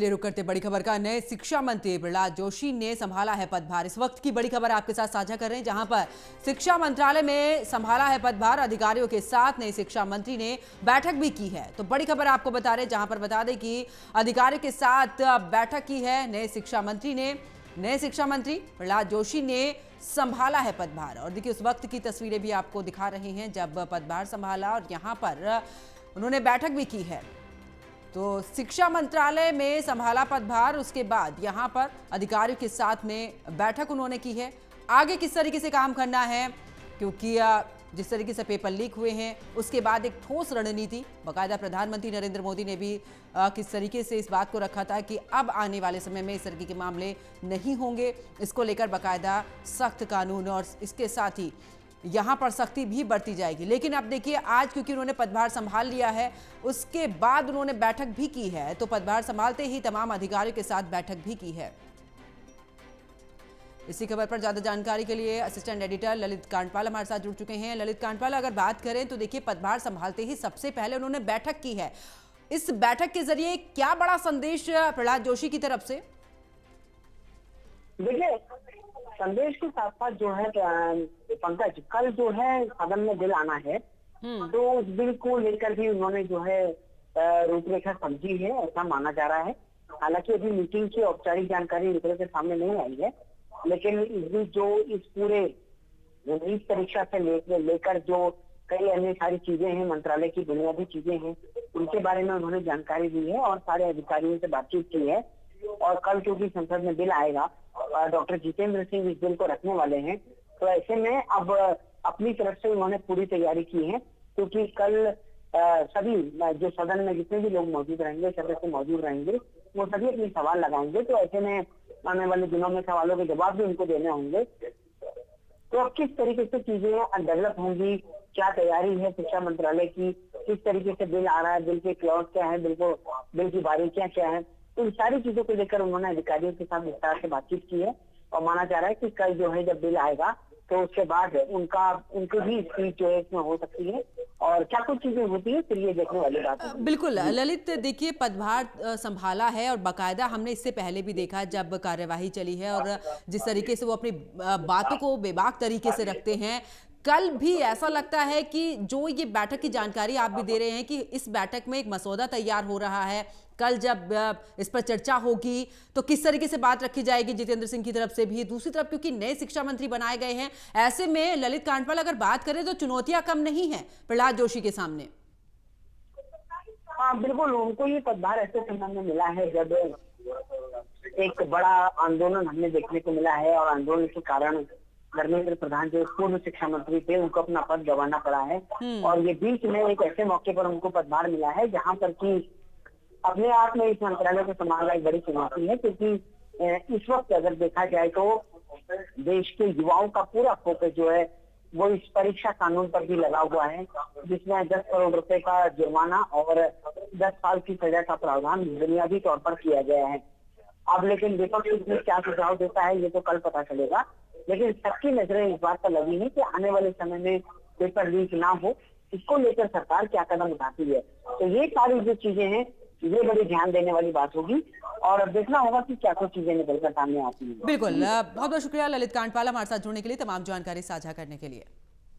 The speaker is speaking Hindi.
ले रुक करते बड़ी खबर का। नए शिक्षा मंत्री प्रहलाद जोशी ने संभाला है पदभार। इस वक्त की बड़ी खबर आपके साथ साझा कर रहे हैं, जहां पर शिक्षा मंत्रालय में संभाला है पदभार। अधिकारियों के साथ नए शिक्षा मंत्री ने बैठक भी की है। तो बड़ी खबर आपको बता रहे हैं, जहां पर बता दें कि अधिकारियों के साथ बैठक की है नए शिक्षा मंत्री ने। नए शिक्षा मंत्री प्रहलाद जोशी ने संभाला है पदभार। और देखिए, उस वक्त की तस्वीरें भी आपको दिखा रहे हैं जब पदभार संभाला, और यहाँ पर उन्होंने बैठक भी की है। तो शिक्षा मंत्रालय में संभाला पदभार, उसके बाद यहां पर अधिकारियों के साथ में बैठक उन्होंने की है। आगे किस तरीके से काम करना है, क्योंकि जिस तरीके से पेपर लीक हुए हैं, उसके बाद एक ठोस रणनीति बाकायदा प्रधानमंत्री नरेंद्र मोदी ने भी किस तरीके से इस बात को रखा था कि अब आने वाले समय में इस तरीके के मामले नहीं होंगे। इसको लेकर बाकायदा सख्त कानून और इसके साथ ही यहाँ पर सख्ती भी बढ़ती जाएगी। लेकिन अब देखिए, आज क्योंकि उन्होंने पदभार संभाल लिया है, उसके बाद उन्होंने बैठक भी की है। तो पदभार संभालते ही तमाम अधिकारियों के साथ बैठक भी की है। इसी खबर पर ज्यादा जानकारी के लिए असिस्टेंट एडिटर ललित कांडपाल हमारे साथ जुड़ चुके हैं। ललित कांडपाल, अगर बात करें तो देखिए, पदभार संभालते ही सबसे पहले उन्होंने बैठक की है। इस बैठक के जरिए क्या बड़ा संदेश प्रहलाद जोशी की तरफ से? देखिए, संदेश के साथ साथ जो है पंकज, कल जो है सदन में बिल आना है, तो उस बिल को लेकर भी उन्होंने जो है रूपरेखा समझी है, ऐसा माना जा रहा है। हालांकि अभी मीटिंग की औपचारिक जानकारी निकल के सामने नहीं आई है, लेकिन इस बीच जो इस पूरे नीट परीक्षा से लेकर जो कई अन्य सारी चीजें हैं, मंत्रालय की बुनियादी चीजें हैं, उनके बारे में उन्होंने जानकारी दी है और सारे अधिकारियों से बातचीत की है। और कल क्योंकि संसद में बिल आएगा, डॉक्टर जितेंद्र सिंह इस बिल को रखने वाले हैं, तो ऐसे में अब अपनी तरफ से उन्होंने पूरी तैयारी की है, क्योंकि कल सभी जो सदन में जितने भी लोग मौजूद रहेंगे, सदस्य मौजूद रहेंगे, वो सभी अपने सवाल लगाएंगे। तो ऐसे में आने वाले दिनों में सवालों के जवाब भी उनको देने होंगे। तो अब किस तरीके से चीजें डेवलप होंगी, क्या तैयारी है शिक्षा मंत्रालय की, किस तरीके से बिल आ रहा है, बिल के क्लॉज क्या है, बिल की बारीकियां क्या है, तो इन सारी चीजों को लेकर उन्होंने अधिकारियों के साथ विस्तार से बातचीत की है। और माना जा रहा है कि कल जो है जब बिल आएगा, तो उसके बाद उनकी भी स्पीच जो है इसमें हो सकती है। और क्या कुछ चीजें होती है, फिर ये देखने वाली बात है। बिल्कुल ललित, देखिए, पदभार संभाला है और बाकायदा हमने इससे पहले भी देखा जब कार्यवाही चली है, और जिस तरीके से वो अपनी बातों को बेबाक तरीके से रखते हैं। कल भी ऐसा लगता है कि जो ये बैठक की जानकारी आप भी दे रहे हैं कि इस बैठक में एक मसौदा तैयार हो रहा है। कल जब इस पर चर्चा होगी तो किस तरीके से बात रखी जाएगी जितेंद्र सिंह की तरफ से भी, दूसरी तरफ क्योंकि नए शिक्षा मंत्री बनाए गए हैं, ऐसे में ललित कांडपाल, अगर बात करें तो चुनौतियां कम नहीं है प्रहलाद जोशी के सामने। हाँ बिल्कुल, उनको ये पदभार ऐसे समय में मिला है जब एक बड़ा आंदोलन हमने देखने को मिला है, और आंदोलन के कारण धर्मेंद्र प्रधान जो पूर्व शिक्षा मंत्री थे, उनको अपना पद गंवाना पड़ा है। और ये बीच में एक ऐसे मौके पर उनको पदभार मिला है जहां पर कि अपने आप में इस मंत्रालय को संभालना एक बड़ी चुनौती है, क्योंकि इस वक्त अगर देखा जाए तो देश के युवाओं का पूरा फोकस जो है वो इस परीक्षा कानून पर भी लगा हुआ है, जिसमें 10 करोड़ रुपए का जुर्माना और 10 साल की सजा का प्रावधान बुनियादी तौर पर किया गया है। अब लेकिन विपक्ष इसमें क्या सुझाव देता है, ये तो कल पता चलेगा। लेकिन सबकी नजरें इस बात पर लगी है कि आने वाले समय में पेपर लीक ना हो, इसको लेकर सरकार क्या कदम उठाती है। तो ये सारी जो चीजें हैं, ये बड़ी ध्यान देने वाली बात होगी, और अब देखना होगा कि क्या कुछ चीजें निकलकर सामने आती हैं। बिल्कुल, बहुत बहुत शुक्रिया ललित कांडपाल हमारे साथ जुड़ने के लिए, तमाम जानकारी साझा करने के लिए।